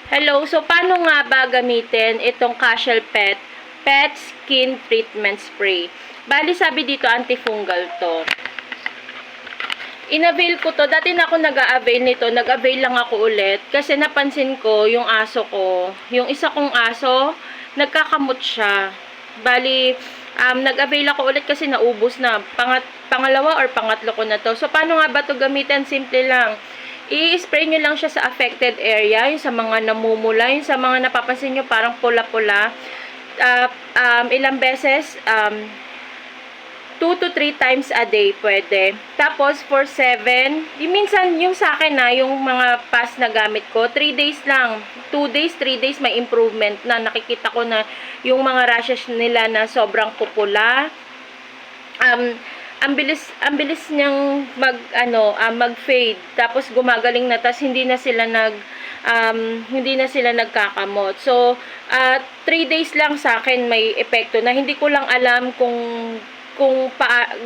Hello, so paano nga ba gamitin itong Cashel Pet Skin Treatment Spray? Bali sabi dito antifungal to. Inavail ko to. Dati na ako nag-a-avail nito. Nag-avail lang ako ulit. Kasi napansin ko yung aso ko. Yung isa kong aso, nagkakamot siya. Bali, nag-avail ako ulit kasi naubos na. Pangalawa or pangatlo ko na to. So, paano nga ba to gamitin? Simple lang. I-spray nyo lang siya sa affected area, yung sa mga namumula, yung sa mga napapansin nyo parang pula-pula. Ilang beses, 2 to 3 times a day pwede. Tapos, for 7, minsan yung sa akin na, yung mga past na gamit ko, 3 days lang. 2 days, 3 days, may improvement na. Nakikita ko na yung mga rashes nila na sobrang pupula. Ang bilis niyang mag-fade. Tapos gumagaling na, tas hindi na sila nagkakamot. So, 3 days lang sa akin may epekto na hindi ko lang alam kung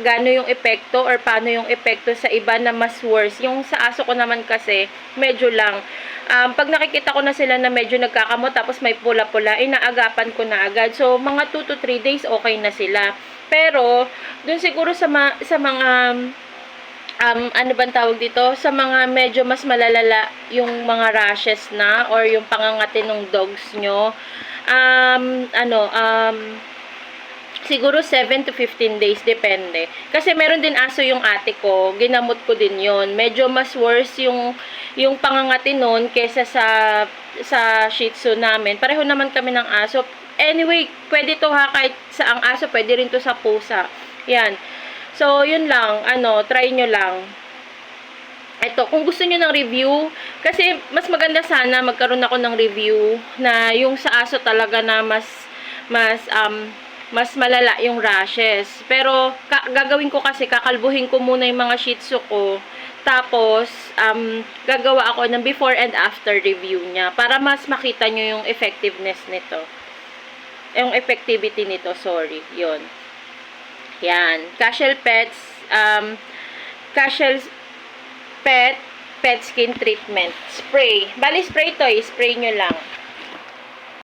gaano yung epekto or paano yung epekto sa iba na mas worse. Yung sa aso ko naman kasi, medyo lang. Pag nakikita ko na sila na medyo nagkakamot tapos may pula-pula, inaagapan ko na agad. So, mga 2 to 3 days okay na sila. Pero, dun siguro sa mga ano bang tawag dito? Sa mga medyo mas malalala yung mga rashes na or yung pangangati ng dogs nyo. Siguro 7 to 15 days, depende. Kasi meron din aso yung ate ko, ginamot ko din yon. Medyo mas worse yung pangangati nun kesa sa Shih Tzu namin. Pareho naman kami ng aso. Anyway, pwede to ha, kahit sa ang aso, pwede rin to sa pusa. Yan. So, yun lang. Try nyo lang. Ito, kung gusto nyo ng review, kasi mas maganda sana magkaroon ako ng review na yung sa aso talaga na mas malala yung rashes. Pero, gagawin ko kasi, kakalbuhin ko muna yung mga Shih Tzu ko. Tapos, gagawa ako ng before and after review niya para mas makita nyo yung effectiveness nito. Yung effectivity nito, sorry. Yun. Yan. Cashel Pet Skin Treatment Spray. Bali, spray to. Spray nyo lang.